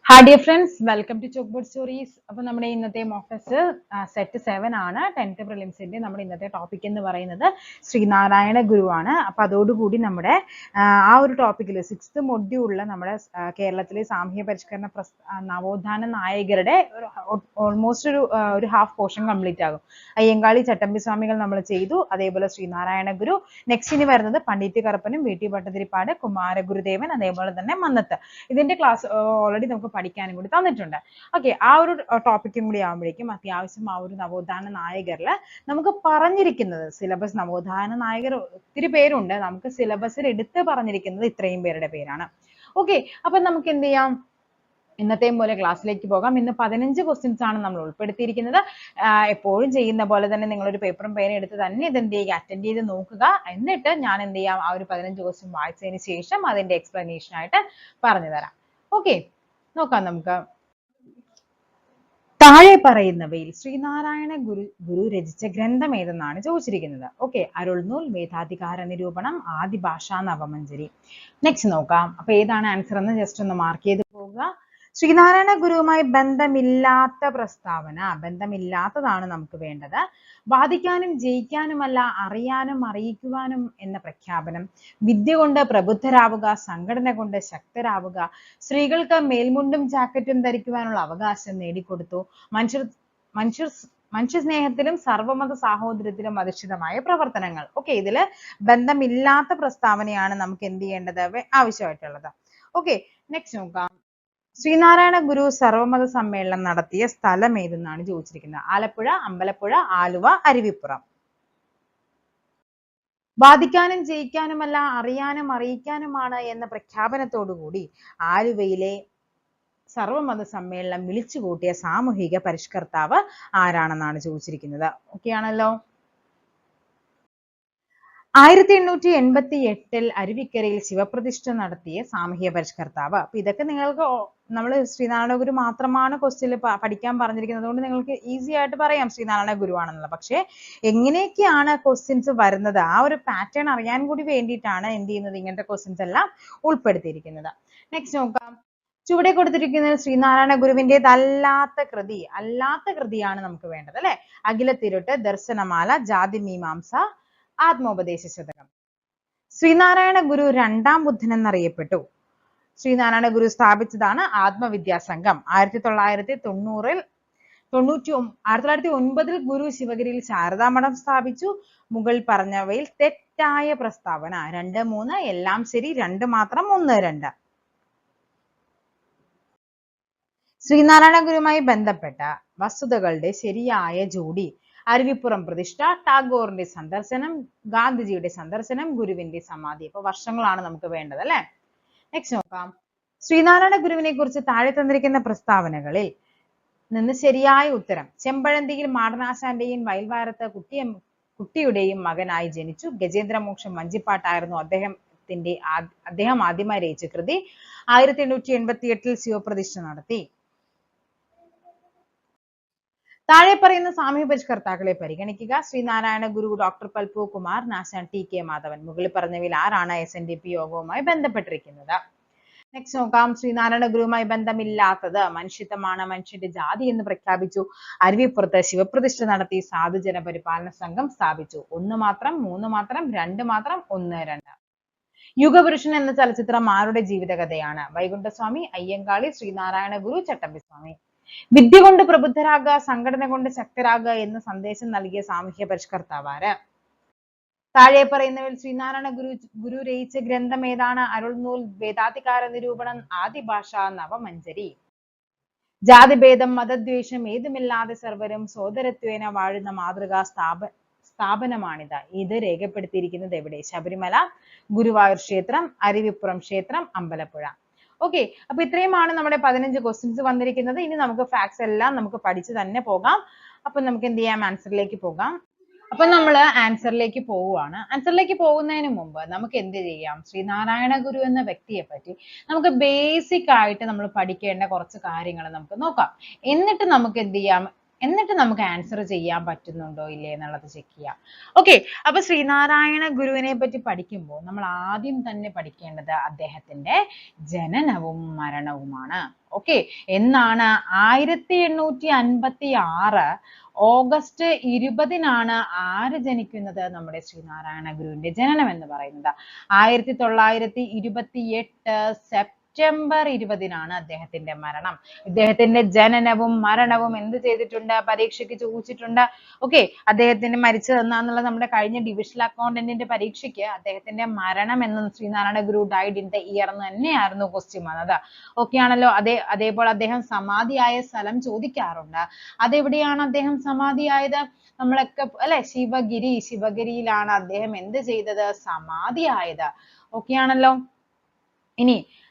Hi dear friends, welcome to chalkboard stories. അപ്പോൾ നമ്മുടെ ഇന്നത്തെ മോക്ക് ടെസ്റ്റ് സെറ്റ് 7 ആണ്. 10th പ്രിലിംസിന്റെ നമ്മുടെ ഇന്നത്തെ ടോപ്പിക് എന്ന് പറയുന്നത് ശ്രീനാരായണ ഗുരു ആണ്. അപ്പോൾ അതോടുകൂടി നമ്മുടെ ആ ഒരു ടോപ്പിക്കിൽ 6th മൊഡ്യൂളിൽ നമ്മുടെ കേരളത്തിലെ സാമൂഹ്യ പരിഷ്കരണ നവോത്ഥാന നായകരുടെ ഓൾമോസ്റ്റ് ഒരു ഹാഫ് പോർഷൻ കംപ്ലീറ്റ് ആകും. അയ്യങ്കാളി ചട്ടമ്പി സ്വാമികൾ നമ്മൾ ചെയ്തു, അതേപോലെ ശ്രീനാരായണ ഗുരു. നെക്സ്റ്റ് ഇനി വരുന്നത് പണ്ഡിറ്റ് കറുപ്പനും വി ടി ഭട്ടതിരിപ്പാട്, കുമാരഗുരുദേവൻ, അതേപോലെ തന്നെ മന്നത്ത്. ഇതിന്റെ ക്ലാസ് ഓൾറെഡി നമുക്ക് പഠിക്കാനും കൂടി തന്നിട്ടുണ്ട്. ഓക്കെ, ആ ഒരു ടോപ്പിക്കും കൂടി ആകുമ്പോഴേക്കും അത്യാവശ്യം ആ ഒരു നവോത്ഥാന നായകരിൽ നമുക്ക് പറഞ്ഞിരിക്കുന്നത് സിലബസ്, നവോത്ഥാന നായകർ ഒത്തിരി പേരുണ്ട്, നമുക്ക് സിലബസിൽ എടുത്ത് പറഞ്ഞിരിക്കുന്നത് ഇത്രയും പേരുടെ പേരാണ്. ഓക്കെ, അപ്പൊ നമുക്ക് എന്ത് ചെയ്യാം, ഇന്നത്തെയും പോലെ ക്ലാസ്സിലേക്ക് പോകാം. ഇന്ന് 15 ക്വസ്റ്റ്യൻസ് ആണ് നമ്മൾ ഉൾപ്പെടുത്തിയിരിക്കുന്നത്. എപ്പോഴും ചെയ്യുന്ന പോലെ തന്നെ നിങ്ങളൊരു പേപ്പറും പേനയും എടുത്ത് തന്നെ ഇത് എന്ത് ചെയ്യുക, അറ്റൻഡ് ചെയ്ത് നോക്കുക. എന്നിട്ട് ഞാൻ എന്ത് ചെയ്യാം, ആ ഒരു 15 ക്വസ്റ്റ്യൻ വായിച്ചതിന് ശേഷം അതിന്റെ എക്സ്പ്ലനേഷൻ ആയിട്ട് പറഞ്ഞു തരാം. ഓക്കെ, നോക്കാം നമുക്ക്. താഴെ പറയുന്നവയിൽ ശ്രീനാരായണ ഗുരു രചിച്ച ഗ്രന്ഥം ഏതെന്നാണ് ചോദിച്ചിരിക്കുന്നത്. ഓക്കെ, അരുൾനൂൽ, വേദാധികാര നിരൂപണം, ആദിഭാഷാ നവമഞ്ജരി. നെക്സ്റ്റ് നോക്കാം. അപ്പൊ ഏതാണ് ആൻസർ എന്ന് ജസ്റ്റ് ഒന്ന് മാർക്ക് ചെയ്ത് പോകുക. ശ്രീനാരായണ ഗുരുവുമായി ബന്ധമില്ലാത്ത പ്രസ്താവന, ബന്ധമില്ലാത്തതാണ് നമുക്ക് വേണ്ടത്. വാദിക്കാനും ജയിക്കാനുമല്ല, അറിയാനും അറിയിക്കുവാനും എന്ന പ്രഖ്യാപനം, വിദ്യ കൊണ്ട് പ്രബുദ്ധരാവുക, സംഘടന കൊണ്ട് ശക്തരാവുക, സ്ത്രീകൾക്ക് മേൽമുണ്ടും ജാക്കറ്റും ധരിക്കുവാനുള്ള അവകാശം നേടിക്കൊടുത്തു, മനുഷ്യ സ്നേഹത്തിലും സർവമത സാഹോദര്യത്തിലും അധിഷ്ഠിതമായ പ്രവർത്തനങ്ങൾ. ഓക്കെ, ഇതില് ബന്ധമില്ലാത്ത പ്രസ്താവനയാണ് നമുക്ക് എന്ത് ചെയ്യേണ്ടത്, ആവശ്യമായിട്ടുള്ളത്. ഓക്കെ, നെക്സ്റ്റ് നോക്കാം. ശ്രീനാരായണ ഗുരു സർവമത സമ്മേളനം നടത്തിയ സ്ഥലം ഏതെന്നാണ് ചോദിച്ചിരിക്കുന്നത്. ആലപ്പുഴ, അമ്പലപ്പുഴ, ആലുവ, അരുവിപ്പുറം. വാദിക്കാനും ജയിക്കാനുമല്ല, അറിയാനും അറിയിക്കാനുമാണ് എന്ന പ്രഖ്യാപനത്തോടുകൂടി ആലുവയിലെ സർവമത സമ്മേളനം വിളിച്ചുകൂട്ടിയ സാമൂഹിക പരിഷ്കർത്താവ് ആരാണെന്നാണ് ചോദിച്ചിരിക്കുന്നത്. ഓക്കെ ആണല്ലോ. 1888 അരുവിക്കരയിൽ ശിവപ്രതിഷ്ഠ നടത്തിയ സാമൂഹ്യ പരിഷ്കർത്താവ്. അപ്പൊ ഇതൊക്കെ നിങ്ങൾക്ക് നമ്മൾ ശ്രീനാരായണ ഗുരു മാത്രമാണ് ക്വസ്റ്റ്യനിൽ പഠിക്കാൻ പറഞ്ഞിരിക്കുന്നത്, അതുകൊണ്ട് നിങ്ങൾക്ക് ഈസി ആയിട്ട് പറയാം ശ്രീനാരായണ ഗുരു ആണെന്നുള്ളത്. പക്ഷെ എങ്ങനെയൊക്കെയാണ് ക്വസ്റ്റ്യൻസ് വരുന്നത്, ആ ഒരു പാറ്റേൺ അറിയാൻ കൂടി വേണ്ടിയിട്ടാണ് എന്ത് ചെയ്യുന്നത്, ഇങ്ങനത്തെ ക്വസ്റ്റ്യൻസ് എല്ലാം ഉൾപ്പെടുത്തിയിരിക്കുന്നത്. നെക്സ്റ്റ് നോക്കാം. ചുവടെ കൊടുത്തിരിക്കുന്നത് ശ്രീനാരായണ ഗുരുവിൻ്റെതല്ലാത്ത കൃതി, അല്ലാത്ത കൃതിയാണ് നമുക്ക് വേണ്ടത് അല്ലെ. അഖിലത്തിരുട്ട്, ദർശനമാല, ജാതി മീമാംസ, ആത്മോപദേശ ശതകം. ശ്രീനാരായണ ഗുരു രണ്ടാം ബുദ്ധൻ എന്നറിയപ്പെട്ടു. ശ്രീനാരായണ ഗുരു സ്ഥാപിച്ചതാണ് ആത്മവിദ്യാസംഘം. 1909 ഗുരു ശിവഗിരിയിൽ ശാരദാമഠം സ്ഥാപിച്ചു. മുകളിൽ പറഞ്ഞവയിൽ തെറ്റായ പ്രസ്താവന 2, 3 എല്ലാം ശരി, 2 മാത്രം 1, 2. ശ്രീനാരായണ ഗുരുവുമായി ബന്ധപ്പെട്ട വസ്തുതകളുടെ ശരിയായ ജോഡി. അരുവിപ്പുറം പ്രതിഷ്ഠ, ടാഗോറിന്റെ സന്ദർശനം, ഗാന്ധിജിയുടെ സന്ദർശനം, ഗുരുവിന്റെ സമാധി. അപ്പൊ വർഷങ്ങളാണ് നമുക്ക് വേണ്ടത് അല്ലെ. നെക്സ്റ്റ് നോക്കാം. ശ്രീനാരായണ ഗുരുവിനെ കുറിച്ച് താഴെ തന്നിരിക്കുന്ന പ്രസ്താവനകളിൽ നിന്ന് ശരിയായ ഉത്തരം. ചെമ്പഴന്തിയിൽ മാടനാശാന്റെയും വയൽവാരത്ത് കുട്ടിയുടെയും മകനായി ജനിച്ചു. ഗജേന്ദ്രമോക്ഷം വഞ്ചിപ്പാട്ടായിരുന്നു അദ്ദേഹം ആദ്യമായി രചിച്ച കൃതി. 1888 ശിവപ്രതിഷ്ഠ നടത്തി. താഴെ പറയുന്ന സാമൂഹ്യ പരിഷ്കർത്താക്കളെ പരിഗണിക്കുക. ശ്രീനാരായണ ഗുരു, ഡോക്ടർ പൽപു കുമാർ, നാശാൻ ടി കെ മാധവൻ. മുകളിൽ പറഞ്ഞവയിൽ ആരാണ് SNDP യോഗവുമായി ബന്ധപ്പെട്ടിരിക്കുന്നത്? നെക്സ്റ്റ് നോക്കാം. ശ്രീനാരായണ ഗുരുവുമായി ബന്ധമില്ലാത്തത് മനുഷ്യത്വമാണ്, മനുഷ്യന്റെ ജാതി എന്ന് പ്രഖ്യാപിച്ചു. അരുവിപ്പുറത്ത് ശിവപ്രതിഷ്ഠ നടത്തി. സാധുജന പരിപാലന സംഘം സ്ഥാപിച്ചു. 1 മാത്രം, 3 മാത്രം, 2 മാത്രം, 1, 2. യുഗപുരുഷൻ എന്ന ചലച്ചിത്രം ആരുടെ ജീവിതകഥയാണ്? വൈകുണ്ഠസ്വാമി, അയ്യങ്കാളി, ശ്രീനാരായണ ഗുരു, ചട്ടമ്പിസ്വാമി. വിദ്യ കൊണ്ട് പ്രബുദ്ധരാകുക, സംഘടന കൊണ്ട് ശക്തരാകുക എന്ന സന്ദേശം നൽകിയ സാമൂഹ്യ പരിഷ്കർത്താവാര്? താഴെ പറയുന്നവയിൽ ശ്രീനാരായണ ഗുരു രചിച്ച ഗ്രന്ഥം ഏതാണ്? അരുൾനൂൽ, വേദാധികാര നിരൂപണം, ആദിഭാഷാ നവമഞ്ജരി. ജാതിഭേദം മതദ്വേഷം ഏതുമില്ലാതെ സർവരും സോദരത്വേന വാഴുന്ന മാതൃകാ സ്ഥാപനമാണിത്. ഇത് രേഖപ്പെടുത്തിയിരിക്കുന്നത് എവിടെ? ശബരിമല, ഗുരുവായൂർ ക്ഷേത്രം, അരുവിപ്പുറം ക്ഷേത്രം, അമ്പലപ്പുഴ. ഓക്കെ, അപ്പൊ ഇത്രയുമാണ് നമ്മുടെ 15 ക്വസ്റ്റ്യൻസ് വന്നിരിക്കുന്നത്. ഇനി നമുക്ക് ഫാക്ട്സ് എല്ലാം നമുക്ക് പഠിച്ചു തന്നെ പോകാം. അപ്പൊ നമുക്ക് എന്ത് ചെയ്യാം, ആൻസറിലേക്ക് പോകാം. അപ്പൊ നമ്മൾ ആൻസറിലേക്ക് പോവുകയാണ്. ആൻസറിലേക്ക് പോകുന്നതിന് മുമ്പ് നമുക്ക് എന്ത് ചെയ്യാം, ശ്രീനാരായണ ഗുരു എന്ന വ്യക്തിയെ പറ്റി നമുക്ക് ബേസിക് ആയിട്ട് നമ്മൾ പഠിക്കേണ്ട കുറച്ച് കാര്യങ്ങൾ നമുക്ക് നോക്കാം. എന്നിട്ട് നമുക്ക് എന്ത് ചെയ്യാം, എന്നിട്ട് നമുക്ക് ആൻസർ ചെയ്യാൻ പറ്റുന്നുണ്ടോ ഇല്ലേ എന്നുള്ളത് ചെക്ക് ചെയ്യാം. ഓക്കെ, അപ്പൊ ശ്രീനാരായണ ഗുരുവിനെ പറ്റി പഠിക്കുമ്പോൾ നമ്മൾ ആദ്യം തന്നെ പഠിക്കേണ്ടത് അദ്ദേഹത്തിന്റെ ജനനവും മരണവുമാണ്. ഓക്കെ, എന്നാണ് 1856 ഓഗസ്റ്റ് 20-നാണ് ആര് ജനിക്കുന്നത്? നമ്മുടെ ശ്രീനാരായണ ഗുരുവിന്റെ ജനനം എന്ന് പറയുന്നത്. 1928 സെപ്റ്റംബർ 20-നാണ് അദ്ദേഹത്തിന്റെ മരണം. ഇദ്ദേഹത്തിന്റെ ജനനവും മരണവും എന്ത് ചെയ്തിട്ടുണ്ട്? പരീക്ഷയ്ക്ക് ചോദിച്ചിട്ടുണ്ട്. ഓക്കെ, അദ്ദേഹത്തിന് മരിച്ചത് എന്നാന്നുള്ളത് നമ്മുടെ കഴിഞ്ഞ ഡിവിഷണൽ അക്കൗണ്ടന്റിന്റെ പരീക്ഷയ്ക്ക് അദ്ദേഹത്തിന്റെ മരണം എന്ന് ശ്രീനാരായണ ഗുരു ഡൈഡ് ഇൻ ദ ഇയർ എന്ന് തന്നെയായിരുന്നു ക്വസ്റ്റ്യൻ വന്നത്. ഓക്കെ ആണല്ലോ. അതേപോലെ അദ്ദേഹം സമാധിയായ സ്ഥലം ചോദിക്കാറുണ്ട്. അതെവിടെയാണ് അദ്ദേഹം സമാധിയായത്? നമ്മളൊക്കെ അല്ലെ, ശിവഗിരിയിലാണ് അദ്ദേഹം എന്ത് ചെയ്തത്? സമാധിയായത്. ഓക്കെ ആണല്ലോ.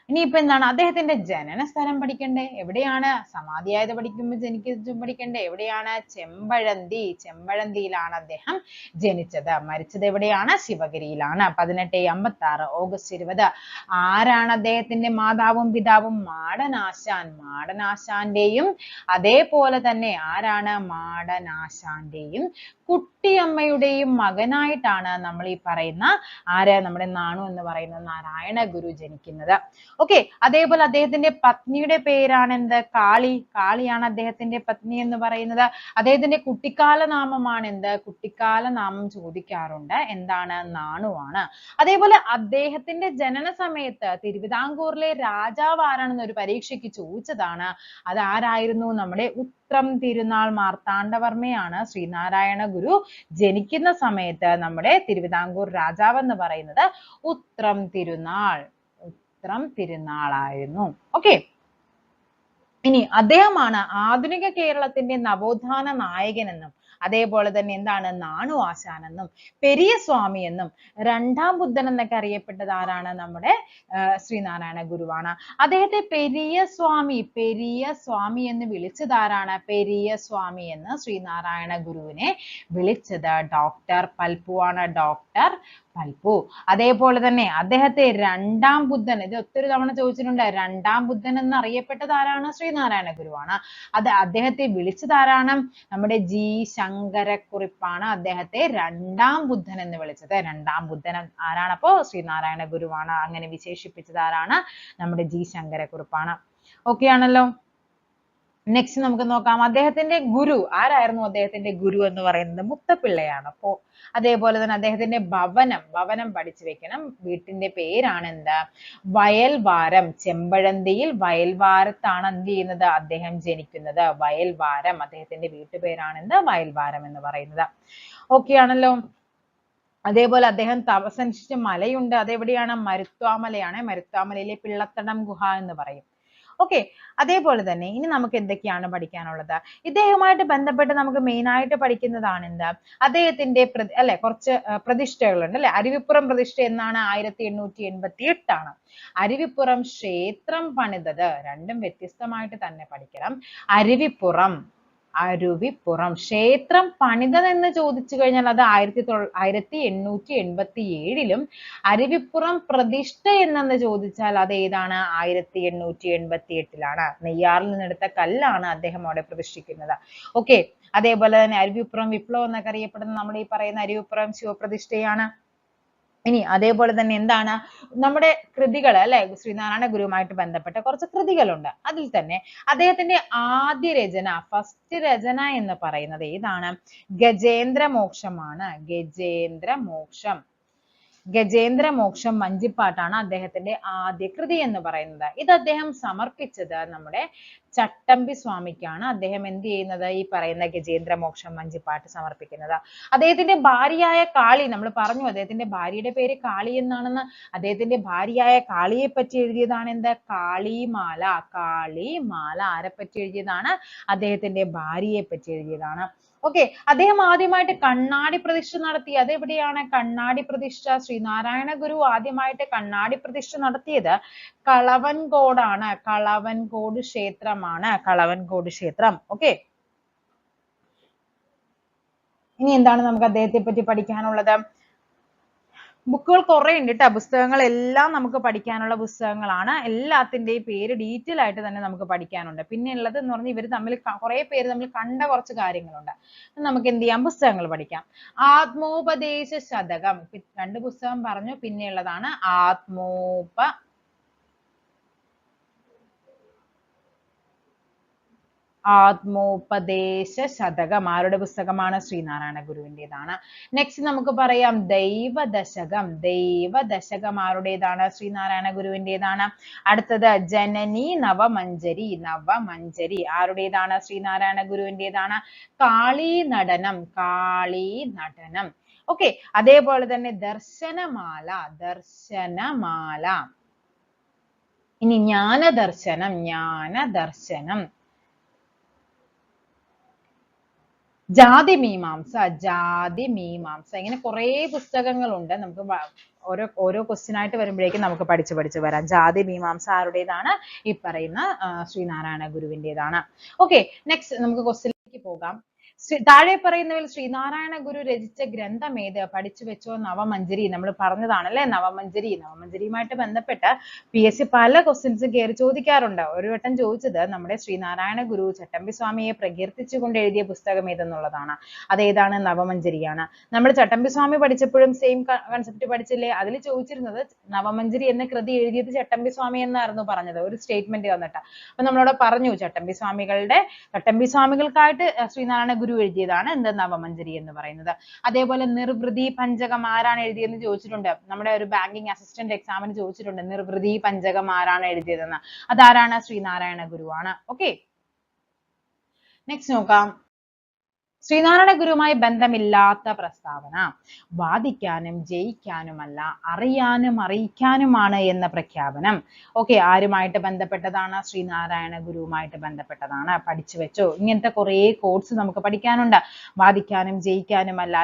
ഇനിയിപ്പോ എന്താണ്? അദ്ദേഹത്തിന്റെ ജനന സ്ഥലം പഠിക്കണ്ടേ? എവിടെയാണ്? സമാധിയായത് പഠിക്കുമ്പോൾ ജനിച്ചതും പഠിക്കണ്ടേ? എവിടെയാണ്? ചെമ്പഴന്തിയിലാണ് അദ്ദേഹം ജനിച്ചത്. മരിച്ചത് എവിടെയാണ്? ശിവഗിരിയിലാണ്. 1856 ഓഗസ്റ്റ് 20. ആരാണ് അദ്ദേഹത്തിന്റെ മാതാവും പിതാവും? മാടനാശാന്റെയും അതേപോലെ തന്നെ ആരാണ്? മാടനാശാന്റെയും കുട്ടിയമ്മയുടെയും മകനായിട്ടാണ് നമ്മൾ ഈ പറയുന്ന നമ്മുടെ നാണു എന്ന് പറയുന്ന നാരായണ ഗുരു ജനിക്കുന്നത്. ഓക്കെ, അതേപോലെ അദ്ദേഹത്തിന്റെ പത്നിയുടെ പേരാണ് എന്ത്? കാളിയാണ് അദ്ദേഹത്തിന്റെ പത്നി എന്ന് പറയുന്നത്. അദ്ദേഹത്തിന്റെ കുട്ടിക്കാല നാമമാണ് എന്ത്? കുട്ടിക്കാല നാമം ചോദിക്കാറുണ്ട്. എന്താണ്? നാണുവാണ്. അതേപോലെ അദ്ദേഹത്തിന്റെ ജനന സമയത്ത് തിരുവിതാംകൂറിലെ രാജാവ് ആരാണെന്ന് ഒരു പരീക്ഷയ്ക്ക് ചോദിച്ചതാണ്. അത് ആരായിരുന്നു? നമ്മുടെ ഉത്രം തിരുനാൾ മാർത്താണ്ഡവർമ്മയാണ് ശ്രീനാരായണ ഗുരു ജനിക്കുന്ന സമയത്ത് നമ്മുടെ തിരുവിതാംകൂർ രാജാവ് എന്ന് പറയുന്നത് ഉത്രം തിരുനാളായിരുന്നു. ഓക്കെ, ഇനി അദ്ദേഹമാണ് ആധുനിക കേരളത്തിന്റെ നവോത്ഥാന നായകനെന്നും അതേപോലെ തന്നെ എന്താണ്? നാണു ആശാനെന്നും പെരിയസ്വാമി എന്നും രണ്ടാം ബുദ്ധൻ എന്നൊക്കെ അറിയപ്പെട്ടത് ആരാണ്? നമ്മുടെ ശ്രീനാരായണ ഗുരുവാണ്. അദ്ദേഹത്തെ പെരിയസ്വാമി എന്ന് വിളിച്ചത് ആരാണ്? പെരിയസ്വാമി എന്ന് ശ്രീനാരായണ ഗുരുവിനെ വിളിച്ചത് ഡോക്ടർ പൽപു ആണ്. ഡോക്ടർ പൽപു. അതേപോലെ തന്നെ അദ്ദേഹത്തെ രണ്ടാം ബുദ്ധൻ, ഇത് ഒത്തിരി തവണ ചോദിച്ചിട്ടുണ്ട്. രണ്ടാം ബുദ്ധൻ എന്ന് അറിയപ്പെട്ടത് ആരാണ്? ശ്രീനാരായണ ഗുരുവാണ്. അദ്ദേഹത്തെ വിളിച്ചത് ആരാണ്? നമ്മുടെ ജി ശങ്കരക്കുറിപ്പാണ് അദ്ദേഹത്തെ രണ്ടാം ബുദ്ധൻ എന്ന് വിളിച്ചത്. രണ്ടാം ബുദ്ധൻ ആരാണ്? അപ്പോ ശ്രീനാരായണ ഗുരുവാണ്. അങ്ങനെ വിശേഷിപ്പിച്ചത് ആരാണ്? നമ്മുടെ ജി ശങ്കരക്കുറിപ്പാണ്. ഓക്കെ ആണല്ലോ. നെക്സ്റ്റ് നമുക്ക് നോക്കാം. അദ്ദേഹത്തിന്റെ ഗുരു ആരായിരുന്നു? അദ്ദേഹത്തിന്റെ ഗുരു എന്ന് പറയുന്നത് മുത്തപ്പിള്ളയാണ്. അപ്പോ അതേപോലെ തന്നെ അദ്ദേഹത്തിന്റെ ഭവനം പഠിച്ചു വെക്കണം. വീട്ടിന്റെ പേരാണ് എന്താ? വയൽവാരം. ചെമ്പഴന്തിയിൽ വയൽവാരത്താണ് എന്ത് ചെയ്യുന്നത്? അദ്ദേഹം ജനിക്കുന്നത്. വയൽവാരം. അദ്ദേഹത്തിന്റെ വീട്ടുപേരാണ് എന്താ? വയൽവാരം എന്ന് പറയുന്നത്. ഓക്കെ ആണല്ലോ. അതേപോലെ അദ്ദേഹം തപസ്സനുഷ്ഠിച്ച മലയുണ്ട്. അതെവിടെയാണ്? മരുത്വാമലയാണ്. മരുത്വാമലയിലെ പിള്ളത്തടം ഗുഹ എന്ന് പറയും. ഓക്കെ, അതേപോലെ തന്നെ ഇനി നമുക്ക് എന്തൊക്കെയാണ് പഠിക്കാനുള്ളത്? ഇദ്ദേഹവുമായിട്ട് ബന്ധപ്പെട്ട് നമുക്ക് മെയിൻ ആയിട്ട് പഠിക്കുന്നതാണ് എന്താ? അദ്ദേഹത്തിന്റെ കുറച്ച് പ്രതിഷ്ഠകളുണ്ട് അല്ലെ. അരുവിപ്പുറം പ്രതിഷ്ഠ എന്നാണ്? 1888 ആണ്. അരുവിപ്പുറം ക്ഷേത്രം പണിതത്. രണ്ടും വ്യത്യസ്തമായിട്ട് തന്നെ പഠിക്കണം. അരുവിപ്പുറം ക്ഷേത്രം പണിതതെന്ന് ചോദിച്ചു കഴിഞ്ഞാൽ അത് 1887-ലും അരുവിപ്പുറം പ്രതിഷ്ഠ എന്നെന്ന് ചോദിച്ചാൽ അത് ഏതാണ്? 1888-ലാണ്. നെയ്യാറിൽ നിന്നെടുത്ത കല്ലാണ് അദ്ദേഹം അവിടെ പ്രതിഷ്ഠിക്കുന്നത്. ഓക്കെ, അതേപോലെ തന്നെ അരുവിപ്പുറം വിപ്ലവം എന്നൊക്കെ അറിയപ്പെടുന്ന നമ്മുടെ ഈ പറയുന്ന അരുവിപ്പുറം ശിവപ്രതിഷ്ഠയാണ്. ഇനി അതേപോലെ തന്നെ എന്താണ്? നമ്മുടെ കൃതികൾ അല്ലെ, ശ്രീനാരായണ ഗുരുവുമായിട്ട് ബന്ധപ്പെട്ട കുറച്ച് കൃതികളുണ്ട്. അതിൽ തന്നെ അദ്ദേഹത്തിന്റെ ആദ്യ രചന, ഫസ്റ്റ് രചന എന്ന് പറയുന്നത് ഏതാണ്? ഗജേന്ദ്രമോക്ഷമാണ്. ഗജേന്ദ്രമോക്ഷം വഞ്ചിപ്പാട്ടാണ് അദ്ദേഹത്തിന്റെ ആദ്യ കൃതി എന്ന് പറയുന്നത്. ഇത് അദ്ദേഹം സമർപ്പിച്ചത് നമ്മുടെ ചട്ടമ്പി സ്വാമിക്കാണ്. അദ്ദേഹം എന്ത് ചെയ്യുന്നത്? ഈ പറയുന്ന ഗജേന്ദ്രമോക്ഷം വഞ്ചിപ്പാട്ട് സമർപ്പിക്കുന്നത്. അദ്ദേഹത്തിന്റെ ഭാര്യയായ കാളി, നമ്മൾ പറഞ്ഞു അദ്ദേഹത്തിന്റെ ഭാര്യയുടെ പേര് കാളി എന്നാണെന്ന്. അദ്ദേഹത്തിന്റെ ഭാര്യയായ കാളിയെ പറ്റി എഴുതിയതാണ് എന്ത്? കാളിമാല. ആരെപ്പറ്റി എഴുതിയതാണ്? അദ്ദേഹത്തിന്റെ ഭാര്യയെ പറ്റി എഴുതിയതാണ്. ഓക്കെ, അദ്ദേഹം ആദ്യമായിട്ട് കണ്ണാടി പ്രതിഷ്ഠ നടത്തി. അതെവിടെയാണ് കണ്ണാടി പ്രതിഷ്ഠ? ശ്രീനാരായണ ഗുരു ആദ്യമായിട്ട് കണ്ണാടി പ്രതിഷ്ഠ നടത്തിയത് കളവൻകോടാണ്. കളവൻകോട് ക്ഷേത്രം. ഓക്കെ, ഇനി എന്താണ് നമുക്ക് അദ്ദേഹത്തെ പറ്റി പഠിക്കാനുള്ളത്? ബുക്കുകൾ കുറെ ഉണ്ട് കേട്ടോ. പുസ്തകങ്ങളെല്ലാം നമുക്ക് പഠിക്കാനുള്ള പുസ്തകങ്ങളാണ്. എല്ലാത്തിന്റെയും പേര് ഡീറ്റെയിൽ ആയിട്ട് തന്നെ നമുക്ക് പഠിക്കാനുണ്ട്. പിന്നെ ഉള്ളത് എന്ന് പറഞ്ഞാൽ ഇവർ തമ്മിൽ കുറെ പേര് തമ്മിൽ കണ്ട കുറച്ച് കാര്യങ്ങളുണ്ട്. നമുക്ക് എന്ത് ചെയ്യാം, പുസ്തകങ്ങൾ പഠിക്കാം. ആത്മോപദേശ ശതകം, രണ്ട് പുസ്തകം പറഞ്ഞു. പിന്നെ ഉള്ളതാണ് ആത്മോപദേശ ശതകം. ആരുടെ പുസ്തകമാണ്? ശ്രീനാരായണ ഗുരുവിൻ്റെതാണ്. നെക്സ്റ്റ് നമുക്ക് പറയാം ദൈവദശകം. ദൈവദശകം ആരുടേതാണ്? ശ്രീനാരായണ ഗുരുവിൻ്റെതാണ്. അടുത്തത് ജനനി നവമഞ്ജരി. നവമഞ്ജരി ആരുടേതാണ്? ശ്രീനാരായണ ഗുരുവിൻ്റെതാണ്. കാളി നടനം. കാളി നടനം. ഓക്കെ, അതേപോലെ തന്നെ ദർശനമാല. ദർശനമാല. ഇനി ജ്ഞാനദർശനം. ജ്ഞാനദർശനം. ജാതിമീമാംസ. ജാതിമീമാംസ. ഇങ്ങനെ കുറെ പുസ്തകങ്ങളുണ്ട്. നമുക്ക് ഓരോ ക്വസ്റ്റ്യൻ ആയിട്ട് വരുമ്പോഴേക്കും നമുക്ക് പഠിച്ചു വരാം. ജാതിമീമാംസ ആരുടേതാണ്? ഈ പറയുന്ന ശ്രീനാരായണ ഗുരുവിൻ്റെതാണ്. ഓക്കെ, നെക്സ്റ്റ് നമുക്ക് ക്വസ്റ്റ്യനിലേക്ക് പോകാം. താഴെ പറയുന്നവയിൽ ശ്രീനാരായണ ഗുരു രചിച്ച ഗ്രന്ഥം ഏത്? പഠിച്ചു വെച്ചോ. നവമഞ്ജരി. നമ്മൾ പറഞ്ഞതാണല്ലേ നവമഞ്ജരി. നവമഞ്ജരിയുമായിട്ട് ബന്ധപ്പെട്ട് PSC പല ക്വസ്റ്റ്യൻസും കയറി ചോദിക്കാറുണ്ട്. ഒരു വട്ടം ചോദിച്ചത് നമ്മുടെ ശ്രീനാരായണ ഗുരു ചട്ടമ്പി സ്വാമിയെ പ്രകീർത്തിച്ചുകൊണ്ട് എഴുതിയ പുസ്തകം ഏതെന്നുള്ളതാണ്. അതേതാണ്? നവമഞ്ജരിയാണ്. നമ്മൾ ചട്ടമ്പി സ്വാമി പഠിച്ചപ്പോഴും സെയിം കൺസെപ്റ്റ് പഠിച്ചില്ലേ? അതിൽ ചോദിച്ചിരുന്നത് നവമഞ്ജരി എന്ന കൃതി എഴുതിയത് ചട്ടമ്പി സ്വാമി എന്നായിരുന്നു പറഞ്ഞത്, ഒരു സ്റ്റേറ്റ്മെന്റ് തന്നിട്ട്. അപ്പൊ നമ്മളോട് പറഞ്ഞു ചട്ടമ്പി സ്വാമികൾക്കായിട്ട് ശ്രീനാരായണ ഗുരു എഴുതിയതാണ് എന്ത്? നവമഞ്ജരി എന്ന് പറയുന്നത്. അതേപോലെ നിർവൃതി പഞ്ചകം ആരാണ് എഴുതിയെന്ന് ചോദിച്ചിട്ടുണ്ട്. നമ്മുടെ ഒരു ബാങ്കിങ് അസിസ്റ്റന്റ് എക്സാമിന് ചോദിച്ചിട്ടുണ്ട് നിർവൃതി പഞ്ചകം ആരാണ് എഴുതിയതെന്ന്. അതാരാണ്? ശ്രീനാരായണ ഗുരുവാണ്. ഓക്കെ, നെക്സ്റ്റ് നോക്കാം. ശ്രീനാരായണ ഗുരുവുമായി ബന്ധമില്ലാത്ത പ്രസ്താവന. വാദിക്കാനും ജയിക്കാനുമല്ല, അറിയാനും അറിയിക്കാനുമാണ് എന്ന പ്രഖ്യാപനം. ഓക്കെ, ആരുമായിട്ട് ബന്ധപ്പെട്ടതാണ്? ശ്രീനാരായണ ഗുരുവുമായിട്ട് ബന്ധപ്പെട്ടതാണ്. പഠിച്ചു വെച്ചോ. ഇങ്ങനത്തെ കുറെ കോഡ്സ് നമുക്ക് പഠിക്കാനുണ്ട്. വാദിക്കാനും ജയിക്കാനുമല്ല.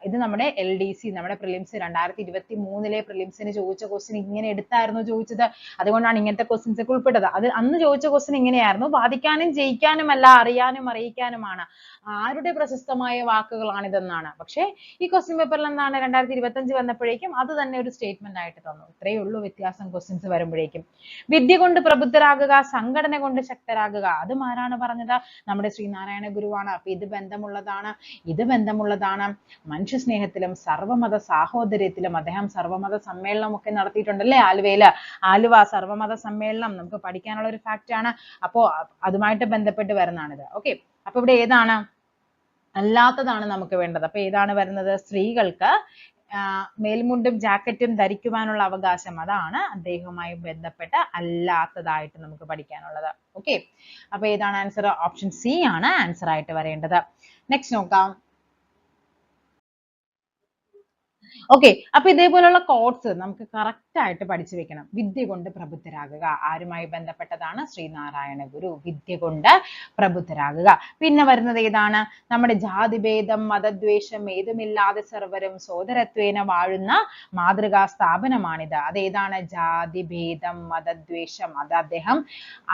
ഇത് നമ്മുടെ LDC, നമ്മുടെ പ്രിലിംസ് 2023 പ്രിലിംസിന് ചോദിച്ച ക്വസ്റ്റ്യൻ ഇങ്ങനെ എടുത്തായിരുന്നു ചോദിച്ചത്. അതുകൊണ്ടാണ് ഇങ്ങനത്തെ ക്വസ്റ്റ്യൻസ് ഒക്കെ ഉൾപ്പെട്ടത്. അത് അന്ന് ചോദിച്ച ക്വസ്റ്റ്യൻ ഇങ്ങനെയായിരുന്നു, വാദിക്കാനും ജയിക്കാനുമല്ല, അറിയാനും അറിയിക്കാനുമാണ്. ആരുടെ പ്രശസ്തമായ വാക്കുകളാണിതെന്നാണ്. പക്ഷേ ഈ ക്വസ്റ്റ്യൻ പേപ്പറിൽ എന്താണ് 2025 വന്നപ്പോഴേക്കും അത് തന്നെ ഒരു സ്റ്റേറ്റ്മെന്റ് ആയിട്ട് തന്നു. ഇത്രയേ ഉള്ളൂ വ്യത്യാസം ക്വസ്റ്റ്യൻസ് വരുമ്പോഴേക്കും. വിദ്യ കൊണ്ട് പ്രബുദ്ധരാകുക, സംഘടന കൊണ്ട് ശക്തരാകുക. അതും ആരാണ് പറഞ്ഞത്? നമ്മുടെ ശ്രീനാരായണ ഗുരുവാണ്. അപ്പൊ ഇത് ബന്ധമുള്ളതാണ്. മനുഷ്യ സ്നേഹത്തിലും സർവമത സാഹോദര്യത്തിലും അദ്ദേഹം സർവമത സമ്മേളനം ഒക്കെ നടത്തിയിട്ടുണ്ടല്ലേ ആലുവയില്. ആലുവ സർവമത സമ്മേളനം നമുക്ക് പഠിക്കാനുള്ള ഒരു ഫാക്റ്റ് ആണ്. അപ്പോ അതുമായിട്ട് ബന്ധപ്പെട്ട് വരുന്നതാണിത്. ഓക്കെ, അപ്പൊ ഇവിടെ ഏതാണ്? അല്ലാത്തതാണ് നമുക്ക് വേണ്ടത്. അപ്പൊ ഏതാണ് വരുന്നത്? സ്ത്രീകൾക്ക് മേൽമുണ്ടും ജാക്കറ്റും ധരിക്കുവാനുള്ള അവകാശം. അതാണ് അദ്ദേഹവുമായി ബന്ധപ്പെട്ട് അല്ലാത്തതായിട്ട് നമുക്ക് പഠിക്കാനുള്ളത്. ഓക്കെ, അപ്പൊ ഏതാണ് ആൻസർ? ഓപ്ഷൻ C ആണ് ആൻസർ ആയിട്ട് വരേണ്ടത്. നെക്സ്റ്റ് നോക്കാം. ഓക്കെ, അപ്പൊ ഇതേപോലുള്ള കോഡ്സ് നമുക്ക് കറക്റ്റ് ആയിട്ട് പഠിച്ചു വെക്കണം. വിദ്യ കൊണ്ട് പ്രബുദ്ധരാകുക ആരുമായി ബന്ധപ്പെട്ടതാണ്? ശ്രീനാരായണ ഗുരു. വിദ്യ കൊണ്ട് പ്രബുദ്ധരാകുക. പിന്നെ വരുന്നത് ഏതാണ്? നമ്മുടെ ജാതിഭേദം മതദ്വേഷം ഏതുമില്ലാതെ സർവരും സോദരത്വേന വാഴുന്ന മാതൃകാ സ്ഥാപനമാണിത്. അതേതാണ്? ജാതിഭേദം മതദ്വേഷം. അത് അദ്ദേഹം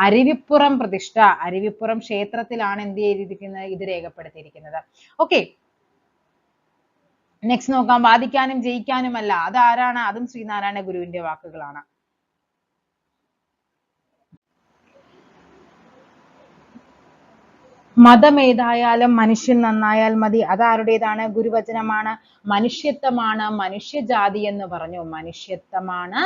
അരുവിപ്പുറം പ്രതിഷ്ഠ, അരുവിപ്പുറം ക്ഷേത്രത്തിലാണ് എന്ത് ചെയ്തിരിക്കുന്നത്? ഇത് രേഖപ്പെടുത്തിയിരിക്കുന്നത്. ഓക്കെ, നെക്സ്റ്റ് നോക്കാം. വാദിക്കാനും ജയിക്കാനുമല്ല. അതാരാണ്? അതും ശ്രീനാരായണ ഗുരുവിന്റെ വാക്കുകളാണ്. മതമേതായാലും മനുഷ്യൻ നന്നായാൽ മതി. അതാരുടേതാണ്? ഗുരുവചനമാണ്. മനുഷ്യത്വമാണ് മനുഷ്യജാതി എന്ന് പറഞ്ഞു. മനുഷ്യത്വമാണ്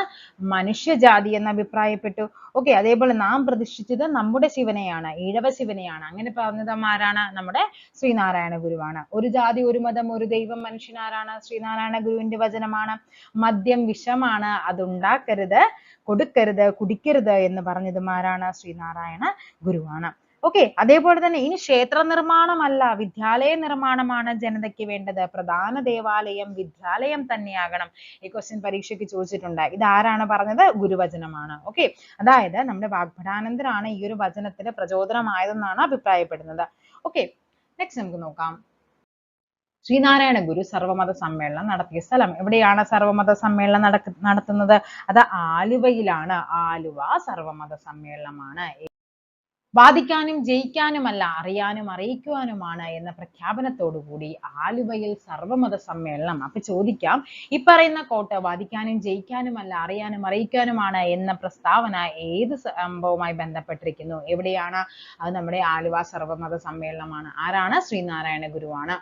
മനുഷ്യജാതി എന്ന് അഭിപ്രായപ്പെട്ടു. ഓക്കെ, അതേപോലെ നാം പ്രതിഷ്ഠിച്ചത് നമ്മുടെ ശിവനെയാണ്, ഈഴവ ശിവനെയാണ്. അങ്ങനെ പറഞ്ഞത് ആരാണ്? നമ്മുടെ ശ്രീനാരായണ ഗുരുവാണ്. ഒരു ജാതി ഒരു മതം ഒരു ദൈവം മനുഷ്യനാരാണ്? ശ്രീനാരായണ ഗുരുവിന്റെ വചനമാണ്. മദ്യം വിഷമാണ്, അതുണ്ടാക്കരുത്, കൊടുക്കരുത്, കുടിക്കരുത് എന്ന് പറഞ്ഞതും ആരാണ്? ശ്രീനാരായണ ഗുരുവാണ്. ഓക്കെ, അതേപോലെ തന്നെ ഇനി ക്ഷേത്ര നിർമ്മാണമല്ല, വിദ്യാലയ നിർമ്മാണമാണ് ജനതയ്ക്ക് വേണ്ടത്. പ്രധാന ദേവാലയം വിദ്യാലയം തന്നെയാകണം. ഈ ക്വസ്റ്റ്യൻ പരീക്ഷയ്ക്ക് ചോദിച്ചിട്ടുണ്ട്. ഇത് ആരാണ് പറഞ്ഞത്? ഗുരുവചനമാണ്. ഓക്കെ, അതായത് നമ്മുടെ വാഗ്ഭടാനന്ദനാണ് ഈ ഒരു വചനത്തിന് പ്രചോദനമായതെന്നാണ് അഭിപ്രായപ്പെടുന്നത്. ഓക്കെ, നെക്സ്റ്റ് നമുക്ക് നോക്കാം. ശ്രീനാരായണ ഗുരു സർവമത സമ്മേളനം നടത്തിയ സ്ഥലം എവിടെയാണ്? സർവമത സമ്മേളനം നടത്തുന്നത് അത് ആലുവയിലാണ്. ആലുവ സർവമത സമ്മേളനമാണ്. വാദിക്കാനും ജയിക്കാനുമല്ല അറിയാനും അറിയിക്കുവാനുമാണ് എന്ന പ്രഖ്യാപനത്തോടു കൂടി ആലുവയിൽ സർവമത സമ്മേളനം. അപ്പൊ ചോദിക്കാം, ഈ പറയുന്ന കോട്ട് വാദിക്കാനും ജയിക്കാനുമല്ല അറിയാനും അറിയിക്കാനുമാണ് എന്ന പ്രസ്താവന ഏത് സംഭവവുമായി ബന്ധപ്പെട്ടിരിക്കുന്നു? എവിടെയാണ്? അത് നമ്മുടെ ആലുവ സർവമത സമ്മേളനമാണ്. ആരാണ്? ശ്രീനാരായണ ഗുരുവാണ്.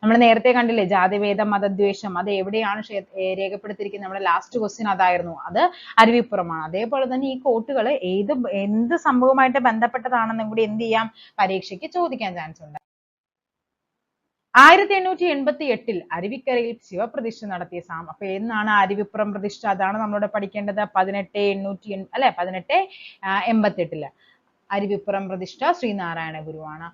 നമ്മൾ നേരത്തെ കണ്ടില്ലേ ജാതിഭേദം മതദ്വേഷം, അത് എവിടെയാണ് രേഖപ്പെടുത്തിയിരിക്കുന്നത്? നമ്മുടെ ലാസ്റ്റ് ക്വസ്റ്റ്യൻ അതായിരുന്നു. അത് അരുവിപ്പുറമാണ്. അതേപോലെ തന്നെ ഈ കോട്ടുകൾ എന്ത് സംഭവമായിട്ട് ബന്ധപ്പെട്ടതാണെന്നും കൂടി എന്ത് ചെയ്യാം? പരീക്ഷയ്ക്ക് ചോദിക്കാൻ ചാൻസ് ഉണ്ട്. 1888 അരുവിക്കരയിൽ ശിവപ്രതിഷ്ഠ നടത്തിയ അപ്പൊ എന്നാണ് അരുവിപ്പുറം പ്രതിഷ്ഠ? അതാണ് നമ്മളിവിടെ പഠിക്കേണ്ടത്. 1888 അരുവിപ്പുറം പ്രതിഷ്ഠ ശ്രീനാരായണ ഗുരുവാണ്.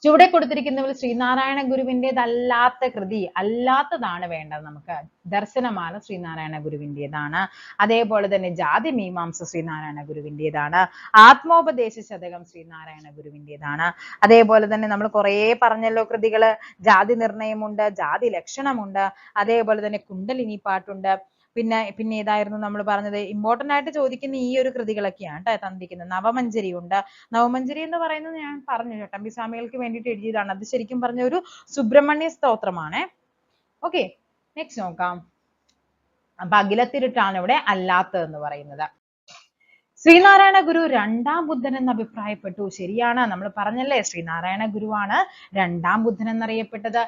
ചുവടെ കൊടുത്തിരിക്കുന്നതിൽ ശ്രീനാരായണ ഗുരുവിൻ്റെതല്ലാത്ത കൃതി, അല്ലാത്തതാണ് വേണ്ടത് നമുക്ക്. ദർശനമാല ശ്രീനാരായണ ഗുരുവിൻ്റെതാണ്. അതേപോലെ തന്നെ ജാതി മീമാംസ ശ്രീനാരായണ ഗുരുവിൻ്റെതാണ്. ആത്മോപദേശ ശതകം ശ്രീനാരായണ ഗുരുവിൻ്റെതാണ്. അതേപോലെ തന്നെ നമ്മൾ കുറേ പറഞ്ഞല്ലോ കൃതികള്. ജാതി നിർണയമുണ്ട്, ജാതി ലക്ഷണമുണ്ട്, അതേപോലെ തന്നെ കുണ്ടലിനി പാട്ടുണ്ട്. പിന്നെ ഏതായിരുന്നു നമ്മൾ പറഞ്ഞത്? ഇമ്പോർട്ടന്റ് ആയിട്ട് ചോദിക്കുന്ന ഈ ഒരു കൃതികളൊക്കെയാണ് ട്ടോ തന്നിരിക്കുന്നത്. നവമഞ്ചരി ഉണ്ട്. നവമഞ്ചരി എന്ന് പറയുന്നത് ഞാൻ പറഞ്ഞു ചട്ടമ്പി സ്വാമികൾക്ക് വേണ്ടിയിട്ട് എഴുതിയതാണ്. അത് ശരിക്കും പറഞ്ഞ ഒരു സുബ്രഹ്മണ്യ സ്തോത്രമാണ്. ഓക്കെ, നെക്സ്റ്റ് നോക്കാം. അപ്പൊ അഖിലത്തിരുട്ടാണ് ഇവിടെ അല്ലാത്തതെന്ന് പറയുന്നത്. ശ്രീനാരായണ ഗുരു രണ്ടാം ബുദ്ധൻ എന്ന് അഭിപ്രായപ്പെട്ടു. ശരിയാണ്, നമ്മൾ പറഞ്ഞല്ലേ ശ്രീനാരായണ ഗുരുവാണ് രണ്ടാം ബുദ്ധൻ എന്നറിയപ്പെട്ടത്.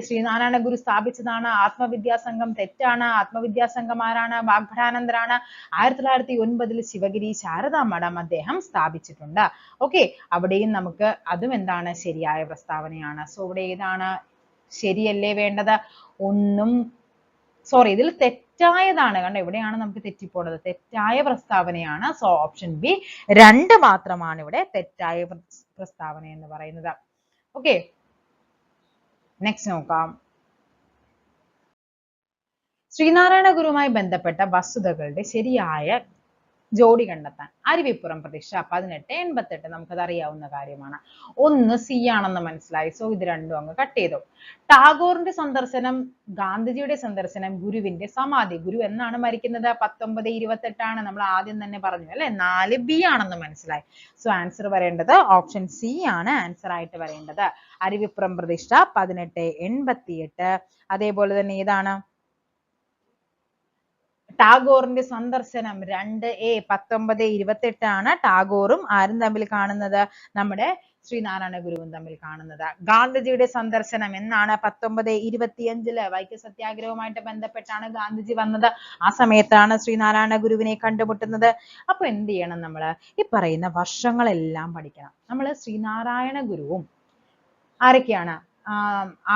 ശ്രീനാരായണ ഗുരു സ്ഥാപിച്ചതാണ് ആത്മവിദ്യാസംഘം. തെറ്റാണ്. ആത്മവിദ്യാസംഘം ആരാണ്? വാഗ്ഭടാനന്ദരാണ്. 1909 ശിവഗിരി ശാരദാ മഠം അദ്ദേഹം സ്ഥാപിച്ചിട്ടുണ്ട്. ഓക്കെ, അവിടെയും നമുക്ക് അതും എന്താണ്? ശരിയായ പ്രസ്താവനയാണ്. സോ ഇവിടെ ഏതാണ് ശരിയല്ലേ വേണ്ടത്? ഇതിൽ തെറ്റായതാണ്. കണ്ടോ, ഇവിടെയാണ് നമുക്ക് തെറ്റിപ്പോണത്. തെറ്റായ പ്രസ്താവനയാണ്. സോ ഓപ്ഷൻ ബി 2 മാത്രമാണ് ഇവിടെ തെറ്റായ പ്രസ്താവന എന്ന് പറയുന്നത്. ഓക്കെ, നെക്സ്റ്റ് നോക്കാം. ശ്രീനാരായണ ഗുരുവുമായി ബന്ധപ്പെട്ട വസ്തുതകളുടെ ശരിയായ ജോഡി കണ്ടെത്താൻ. അരുവിപ്പുറം പ്രതിഷ്ഠ 1888 നമുക്കത് അറിയാവുന്ന കാര്യമാണ്. 1 സി ആണെന്ന് മനസ്സിലായി. സോ ഇത് രണ്ടും അങ്ങ് കട്ട് ചെയ്തു. ടാഗോറിന്റെ സന്ദർശനം, ഗാന്ധിജിയുടെ സന്ദർശനം, ഗുരുവിന്റെ സമാധി. ഗുരു എന്നാണ് മരിക്കുന്നത്? 1928 നമ്മൾ ആദ്യം തന്നെ പറഞ്ഞു അല്ലെ. 4 ബി ആണെന്ന് മനസ്സിലായി. സോ ആൻസർ വരേണ്ടത് ഓപ്ഷൻ സി ആണ് ആൻസർ ആയിട്ട് വരേണ്ടത്. അരുവിപ്പുറം പ്രതിഷ്ഠ 1888. അതേപോലെ തന്നെ ഏതാണ്? ടാഗോറിന്റെ സന്ദർശനം 2A 1928 ആണ് ടാഗോറും ആരും തമ്മിൽ കാണുന്നത്? നമ്മുടെ ശ്രീനാരായണ ഗുരുവും തമ്മിൽ കാണുന്നത്. ഗാന്ധിജിയുടെ സന്ദർശനം എന്നാണ്? 1925 വൈക്കം സത്യാഗ്രഹവുമായിട്ട് ബന്ധപ്പെട്ടാണ് ഗാന്ധിജി വന്നത്. ആ സമയത്താണ് ശ്രീനാരായണ ഗുരുവിനെ കണ്ടുമുട്ടുന്നത്. അപ്പൊ എന്ത് ചെയ്യണം? നമ്മൾ ഈ പറയുന്ന വർഷങ്ങളെല്ലാം പഠിക്കണം. നമ്മൾ ശ്രീനാരായണ ഗുരുവും ആരൊക്കെയാണ്?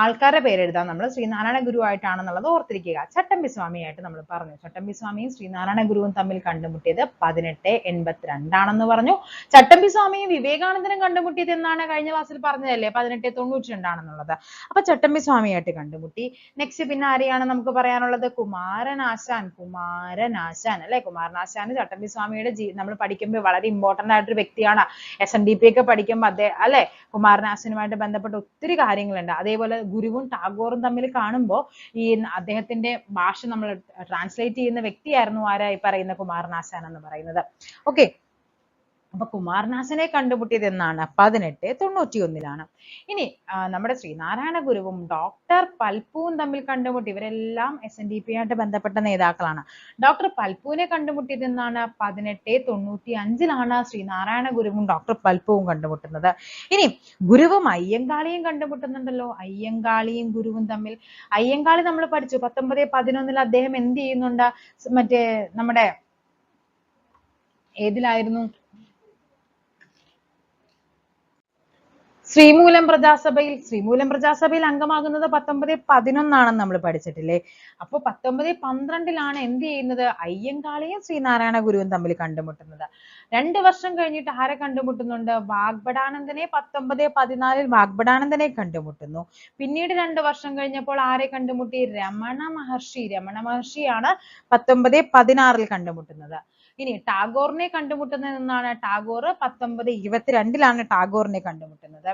ആൾക്കാരുടെ പേരെഴുതാൻ നമ്മൾ ശ്രീനാരായണ ഗുരു ആയിട്ടാണെന്നുള്ളത് ഓർത്തിരിക്കുക. ചട്ടമ്പി സ്വാമിയായിട്ട് നമ്മൾ പറഞ്ഞു. ചട്ടമ്പി സ്വാമിയും ശ്രീനാരായണ ഗുരുവും തമ്മിൽ കണ്ടുമുട്ടിയത് 1882 ആണെന്ന് പറഞ്ഞു. ചട്ടമ്പി സ്വാമിയും വിവേകാനന്ദനും കണ്ടുമുട്ടിയത് എന്നാണ്? കഴിഞ്ഞ ക്ലാസ്സിൽ പറഞ്ഞതല്ലേ 1892 ആണെന്നുള്ളത്. അപ്പൊ ചട്ടമ്പി സ്വാമിയായിട്ട് കണ്ടുമുട്ടി. നെക്സ്റ്റ് പിന്നെ ആരെയാണ് നമുക്ക് പറയാനുള്ളത്? കുമാരനാശാൻ അല്ലെ. കുമാരനാശാൻ ചട്ടമ്പി സ്വാമിയുടെ നമ്മൾ പഠിക്കുമ്പോൾ വളരെ ഇമ്പോർട്ടന്റ് ആയിട്ടൊരു വ്യക്തിയാണ്. SNDP ഒക്കെ പഠിക്കുമ്പോൾ അല്ലെ കുമാരനാശാനുമായിട്ട് ബന്ധപ്പെട്ട ഒത്തിരി കാര്യങ്ങൾ. അതേപോലെ ഗുരുവും ടാഗോറും തമ്മിൽ കാണുമ്പോൾ ഈ അദ്ദേഹത്തിന്റെ ഭാഷ നമ്മൾ ട്രാൻസ്ലേറ്റ് ചെയ്യുന്ന വ്യക്തിയായിരുന്നു ആരായി പറയുന്ന കുമാരനാശാൻ എന്ന് പറയുന്നത്. ഓക്കെ, അപ്പൊ കുമാരനാശനെ കണ്ടുമുട്ടിയത് എന്നാണ്? 1891. ഇനി നമ്മുടെ ശ്രീനാരായണ ഗുരുവും ഡോക്ടർ പൽപ്പുവും തമ്മിൽ കണ്ടുമുട്ടി. ഇവരെല്ലാം SNDP ആയിട്ട് ബന്ധപ്പെട്ട നേതാക്കളാണ്. ഡോക്ടർ പൽപ്പുവിനെ കണ്ടുമുട്ടിയത് എന്നാണ്? 1895 ശ്രീനാരായണ ഗുരുവും ഡോക്ടർ പൽപ്പുവും കണ്ടുമുട്ടുന്നത്. ഇനി ഗുരുവും അയ്യങ്കാളിയും കണ്ടുമുട്ടുന്നുണ്ടല്ലോ. അയ്യങ്കാളിയും ഗുരുവും തമ്മിൽ. അയ്യങ്കാളി നമ്മൾ പഠിച്ചു 1911 അദ്ദേഹം എന്ത് ചെയ്യുന്നുണ്ട്? മറ്റേ നമ്മുടെ ഏതിലായിരുന്നു? ശ്രീമൂലം പ്രജാസഭയിൽ അംഗമാകുന്നത് 1911 ആണെന്ന് നമ്മൾ പഠിച്ചിട്ടില്ലേ. അപ്പൊ 1912 എന്ത് ചെയ്യുന്നത്? അയ്യങ്കാളിയും ശ്രീനാരായണ ഗുരുവും തമ്മിൽ കണ്ടുമുട്ടുന്നത്. 2 വർഷം കഴിഞ്ഞിട്ട് ആരെ കണ്ടുമുട്ടുന്നുണ്ട്? വാഗ്ഭടാനന്ദനെ 1914 വാഗ്ഭടാനന്ദനെ കണ്ടുമുട്ടുന്നു. പിന്നീട് 2 വർഷം കഴിഞ്ഞപ്പോൾ ആരെ കണ്ടുമുട്ടി? രമണ മഹർഷിയാണ് 1916 കണ്ടുമുട്ടുന്നത്. ഇനി ടാഗോറിനെ കണ്ടുമുട്ടുന്നത് എന്നാണ്? ടാഗോർ 1922 ടാഗോറിനെ കണ്ടുമുട്ടുന്നത്.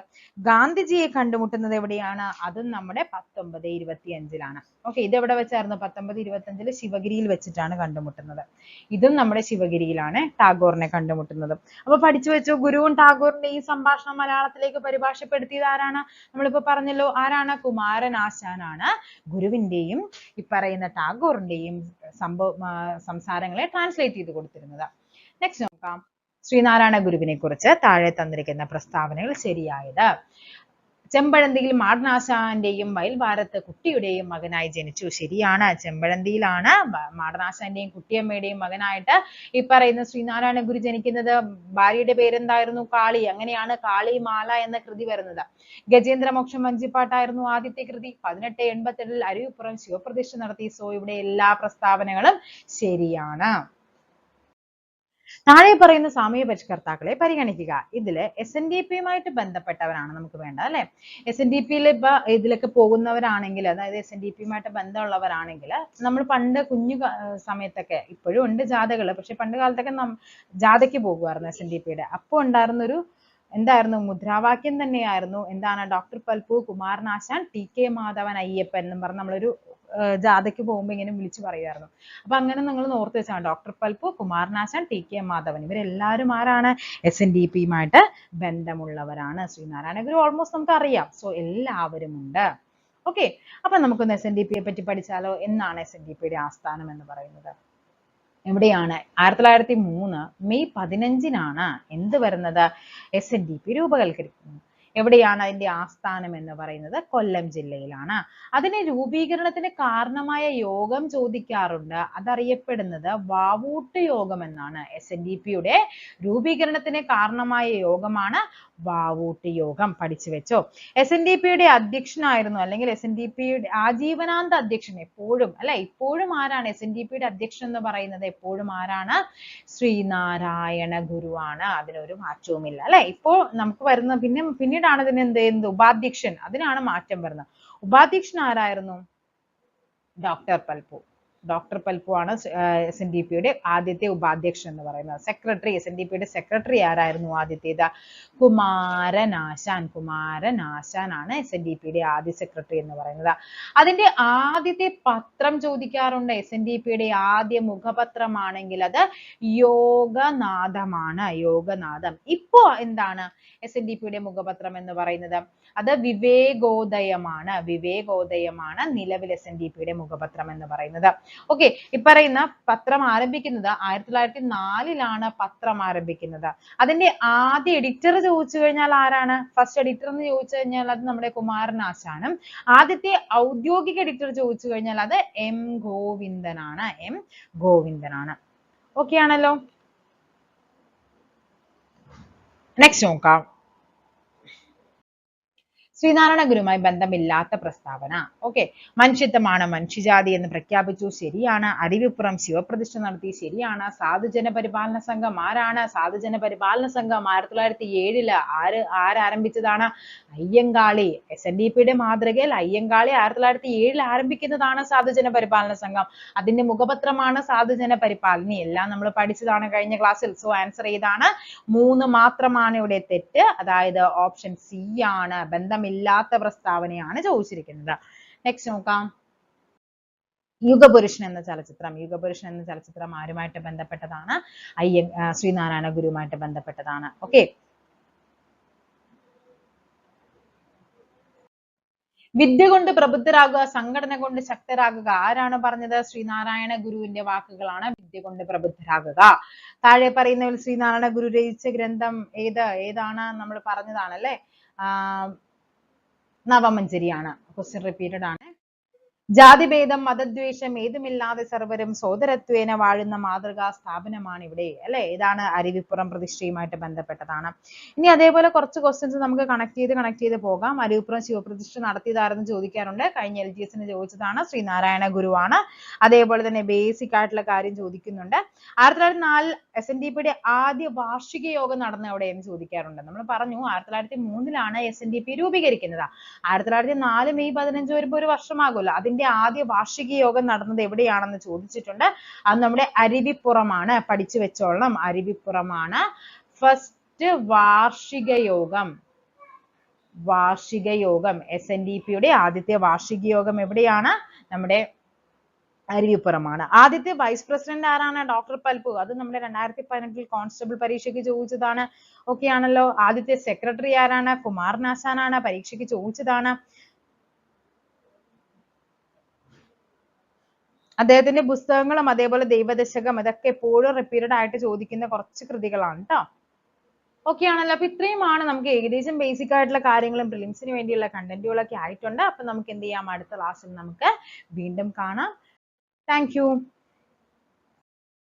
ഗാന്ധിജിയെ കണ്ടുമുട്ടുന്നത് എവിടെയാണ്? അതും നമ്മുടെ 1925 ഓക്കെ, ഇത് എവിടെ വെച്ചായിരുന്നു? 1925 ശിവഗിരിയിൽ വെച്ചിട്ടാണ് കണ്ടുമുട്ടുന്നത്. ഇതും നമ്മുടെ ശിവഗിരിയിലാണ് ടാഗോറിനെ കണ്ടുമുട്ടുന്നത്. അപ്പൊ പഠിച്ചു വെച്ചു, ഗുരുവും ടാഗോറിന്റെയും സംഭാഷണം മലയാളത്തിലേക്ക് പരിഭാഷപ്പെടുത്തിയത് ആരാണ്? നമ്മളിപ്പോ പറഞ്ഞല്ലോ, ആരാണ്? കുമാരനാശാനാണ് ഗുരുവിന്റെയും ഈ പറയുന്ന ടാഗോറിന്റെയും സംസാരങ്ങളെ ട്രാൻസ്ലേറ്റ് ചെയ്ത് കൊടുത്തിരുന്നത്. നെക്സ്റ്റ് നോക്കാം, ശ്രീനാരായണ ഗുരുവിനെ കുറിച്ച് താഴെ തന്നിരിക്കുന്ന പ്രസ്താവനകൾ ശരിയായത്. ചെമ്പഴന്തിയിൽ മാടനാശാന്റെയും മയിൽവാരത്ത് കുട്ടിയുടെയും മകനായി ജനിച്ചു. ശരിയാണ്, ചെമ്പഴന്തിയിലാണ് മാടനാശാന്റെയും കുട്ടിയമ്മയുടെയും മകനായിട്ട് ഈ പറയുന്ന ശ്രീനാരായണ ഗുരു ജനിക്കുന്നത്. ഭാര്യയുടെ പേരെന്തായിരുന്നു? കാളി. അങ്ങനെയാണ് കാളിമാല എന്ന കൃതി വരുന്നത്. ഗജേന്ദ്രമോക്ഷം വഞ്ചിപ്പാട്ടായിരുന്നു ആദ്യത്തെ കൃതി. 1887 അരുവിപ്പുറം ശിവപ്രതിഷ്ഠ നടത്തി. സോ ഇവിടെ എല്ലാ പ്രസ്താവനകളും ശരിയാണ്. താഴെ പറയുന്ന സാമൂഹ്യ പരിഷ്കർത്താക്കളെ പരിഗണിക്കുക. ഇതില് SNDPയുമായിട്ട് ബന്ധപ്പെട്ടവരാണ് നമുക്ക് വേണ്ടത്, അല്ലെ? SNDPയിൽ ഇപ്പൊ ഇതിലൊക്കെ പോകുന്നവരാണെങ്കിൽ, അതായത് SNDPയുമായിട്ട് ബന്ധമുള്ളവരാണെങ്കിൽ, നമ്മൾ പണ്ട് കുഞ്ഞു സമയത്തൊക്കെ, ഇപ്പോഴും ഉണ്ട് ജാഥകള്, പക്ഷെ പണ്ട് കാലത്തൊക്കെ ജാഥയ്ക്ക് പോകുമായിരുന്നു SNDPയുടെ. അപ്പോൾ ഉണ്ടായിരുന്നൊരു എന്തായിരുന്നു? മുദ്രാവാക്യം തന്നെയായിരുന്നു എന്താണ്? ഡോക്ടർ പൽപ്പു, കുമാരനാശാൻ, TK മാധവൻ, അയ്യപ്പൻ എന്നും പറഞ്ഞ് നമ്മളൊരു ജാഥയ്ക്ക് പോകുമ്പോൾ ഇങ്ങനെ വിളിച്ചു പറയുമായിരുന്നു. അപ്പൊ അങ്ങനെ നിങ്ങൾ ഓർത്ത് വെച്ചാൽ, ഡോക്ടർ പൽപ്പു, കുമാരനാശാൻ, TK മാധവൻ, ഇവരെല്ലാവരും ആരാണ്? SNDPയുമായിട്ട് ബന്ധമുള്ളവരാണ്. ശ്രീനാരായണ ഗുരു ഓൾമോസ്റ്റ് നമുക്ക് അറിയാം. സോ എല്ലാവരും ഉണ്ട്. ഓക്കെ, അപ്പൊ നമുക്കൊന്ന് SNDPയെ പറ്റി പഠിച്ചാലോ? എന്നാണ് SNDPയുടെ ആസ്ഥാനം എന്ന് പറയുന്നത്? എവിടെയാണ്? 1903 മെയ് 15 എന്ത് വരുന്നത്? SNDP രൂപവൽക്കരിക്കുന്നത്. എവിടെയാണ് അതിന്റെ ആസ്ഥാനം എന്ന് പറയുന്നത്? കൊല്ലം ജില്ലയിലാണ്. അതിന്റെ രൂപീകരണത്തിന് കാരണമായ യോഗം ചോദിക്കാറുണ്ട്. അതറിയപ്പെടുന്നത് വാവൂട്ട് യോഗം എന്നാണ്. SNDPയുടെ രൂപീകരണത്തിന് കാരണമായ യോഗമാണ് വാവൂട്ട് യോഗം. പഠിച്ചു വെച്ചോ. SNDPയുടെ അധ്യക്ഷനായിരുന്നു, അല്ലെങ്കിൽ SNDPയുടെ ആജീവനാന്ത അധ്യക്ഷൻ എപ്പോഴും, അല്ലെ, ഇപ്പോഴും ആരാണ്? SNDPയുടെ അധ്യക്ഷൻ എന്ന് പറയുന്നത് എപ്പോഴും ആരാണ്? ശ്രീനാരായണ ഗുരുവാണ്. അതിനൊരു മാറ്റവുമില്ല, അല്ലെ? ഇപ്പോൾ നമുക്ക് വരുന്ന പിന്നീടാണ് ഇതിന് എന്ത് ഉപാധ്യക്ഷൻ, അതിനാണ് മാറ്റം വരുന്നത്. ഉപാധ്യക്ഷൻ ആരായിരുന്നു? ഡോക്ടർ പൽപ്പു. ഡോക്ടർ പൽപ്പു ആണ് SNDPയുടെ ആദ്യത്തെ ഉപാധ്യക്ഷൻ എന്ന് പറയുന്നത്. സെക്രട്ടറി, SNDPയുടെ സെക്രട്ടറി ആരായിരുന്നു ആദ്യത്തേത്? കുമാരനാശാൻ. കുമാരനാശാൻ ആണ് SNDPയുടെ ആദ്യ സെക്രട്ടറി എന്ന് പറയുന്നത്. അതിന്റെ ആദ്യത്തെ പത്രം ചോദിക്കാറുണ്ട്. SNDPയുടെ ആദ്യ മുഖപത്രമാണെങ്കിൽ അത് യോഗനാഥമാണ്. യോഗനാഥം. ഇപ്പോ എന്താണ് SNDPയുടെ മുഖപത്രം എന്ന് പറയുന്നത്? അത് വിവേകോദയമാണ്. വിവേകോദയമാണ് നിലവിൽ SNDPയുടെ മുഖപത്രം എന്ന് പറയുന്നത്. ഓക്കെ, ഈ പറയുന്ന പത്രം ആരംഭിക്കുന്നത് 1904 പത്രം ആരംഭിക്കുന്നത്. അതിന്റെ ആദ്യ എഡിറ്റർ ചോദിച്ചു കഴിഞ്ഞാൽ ആരാണ്? ഫസ്റ്റ് എഡിറ്റർ എന്ന് ചോദിച്ചു കഴിഞ്ഞാൽ അത് നമ്മുടെ കുമാരനാശാനും. ആദ്യത്തെ ഔദ്യോഗിക എഡിറ്റർ ചോദിച്ചു കഴിഞ്ഞാൽ അത് M ഗോവിന്ദനാണ്. M ഗോവിന്ദനാണ്. ഓക്കെ ആണല്ലോ. നെക്സ്റ്റ് നോക്കാം, ശ്രീനാരായണ ഗുരുവുമായി ബന്ധമില്ലാത്ത പ്രസ്താവന. ഓക്കെ, മനുഷ്യത്വമാണ് മനുഷ്യജാതി എന്ന് പ്രഖ്യാപിച്ചു. ശരിയാണ്. അരുവിപ്പുറം ശിവപ്രതിഷ്ഠ നടത്തി. ശരിയാണ്. സാധുജന പരിപാലന സംഘം ആരാണ്? സാധുജന പരിപാലന സംഘം 1907 ആരംഭിച്ചതാണ്? അയ്യങ്കാളി. SNDPയുടെ മാതൃകയിൽ അയ്യങ്കാളി 1907 ആരംഭിക്കുന്നതാണ് സാധുജന പരിപാലന സംഘം. അതിന്റെ മുഖപത്രമാണ് സാധുജന പരിപാലനി. എല്ലാം നമ്മൾ പഠിച്ചതാണ് കഴിഞ്ഞ ക്ലാസ്സിൽ. സോ ആൻസർ ഏതാണ്? 3 മാത്രമാണ് ഇവിടെ തെറ്റ്. അതായത് ഓപ്ഷൻ സി ആണ്. ബന്ധമില്ലാത്ത പ്രസ്താവനയാണ് ചോദിച്ചിരിക്കുന്നത്. നെക്സ്റ്റ് നോക്കാം, യുഗപുരുഷൻ എന്ന ചലച്ചിത്രം. യുഗപുരുഷൻ എന്ന ചലച്ചിത്രം ആരുമായിട്ട് ബന്ധപ്പെട്ടതാണ്? ശ്രീനാരായണ ഗുരുവുമായിട്ട് ബന്ധപ്പെട്ടതാണ്. ഓക്കെ, വിദ്യ കൊണ്ട് പ്രബുദ്ധരാകുക, സംഘടന കൊണ്ട് ശക്തരാകുക. ആരാണ് പറഞ്ഞത്? ശ്രീനാരായണ ഗുരുവിന്റെ വാക്കുകളാണ്. വിദ്യ കൊണ്ട് പ്രബുദ്ധരാകുക. താഴെ പറയുന്നവരിൽ ശ്രീനാരായണ ഗുരു രചിച്ച ഗ്രന്ഥം ഏതാണ്? നമ്മൾ പറഞ്ഞതാണല്ലേ, നവമഞ്ചരിയാണ്. ക്വസ്റ്റ്യൻ റിപ്പീറ്റഡ് ആണ്. ജാതിഭേദം മതദ്വേഷം ഏതുമില്ലാതെ സർവരും സോദരത്വേന വാഴുന്ന മാതൃകാ സ്ഥാപനമാണ് ഇവിടെ, അല്ലെ? ഇതാണ് അരുവിപ്പുറം പ്രതിഷ്ഠയുമായിട്ട് ബന്ധപ്പെട്ടതാണ്. ഇനി അതേപോലെ കുറച്ച് ക്വസ്റ്റ്യൻസ് നമുക്ക് കണക്ട് ചെയ്ത് പോകാം. അരുവിപ്പുറം ശിവപ്രതിഷ്ഠ നടത്തിയതാരെന്ന് ചോദിക്കാറുണ്ട്. കഴിഞ്ഞ LGSന് ചോദിച്ചതാണ്. ശ്രീനാരായണ ഗുരുവാണ്. അതേപോലെ തന്നെ ബേസിക് ആയിട്ടുള്ള കാര്യം ചോദിക്കുന്നുണ്ട്. 1904 SNDPയുടെ ആദ്യ വാർഷിക യോഗം നടന്ന എവിടെയെന്ന് ചോദിക്കാറുണ്ട്. നമ്മൾ പറഞ്ഞു 1903 SNDP രൂപീകരിക്കുന്നത്. 1904 മെയ് 15 വരുമ്പോൾ ഒരു വർഷമാകുമല്ലോ. അതിന്റെ ആദ്യ വാർഷിക യോഗം നടന്നത് എവിടെയാണെന്ന് ചോദിച്ചിട്ടുണ്ട്. അത് നമ്മുടെ അരുവിപ്പുറമാണ്. പഠിച്ചു വെച്ചോളണം, അരുവിപ്പുറമാണ് ഫസ്റ്റ് വാർഷിക യോഗം. SNDP ആദ്യത്തെ വാർഷിക യോഗം എവിടെയാണ്? നമ്മുടെ അരുവിപ്പുറമാണ്. ആദ്യത്തെ വൈസ് പ്രസിഡന്റ് ആരാണ്? ഡോക്ടർ പൽപു. അത് നമ്മുടെ 2018 കോൺസ്റ്റബിൾ പരീക്ഷയ്ക്ക് ചോദിച്ചതാണ്. ഓക്കെ ആണല്ലോ. ആദ്യത്തെ സെക്രട്ടറി ആരാണ്? കുമാരനാശാനാണ്. പരീക്ഷയ്ക്ക് ചോദിച്ചതാണ്. അദ്ദേഹത്തിന്റെ പുസ്തകങ്ങളും അതേപോലെ ദൈവദശകം ഇതൊക്കെ എപ്പോഴും റിപ്പീറ്റഡ് ആയിട്ട് ചോദിക്കുന്ന കുറച്ച് കൃതികളാണ് ട്ടോ. ഓക്കെ ആണല്ലോ. അപ്പൊ ഇത്രയുമാണ് നമുക്ക് ഏകദേശം ബേസിക് ആയിട്ടുള്ള കാര്യങ്ങളും പ്രിലിംസിന് വേണ്ടിയുള്ള കണ്ടന്റുകളൊക്കെ ആയിട്ടുണ്ട്. അപ്പൊ നമുക്ക് എന്ത് ചെയ്യാം? അടുത്ത ക്ലാസ്സിൽ നമുക്ക് വീണ്ടും കാണാം. Thank you.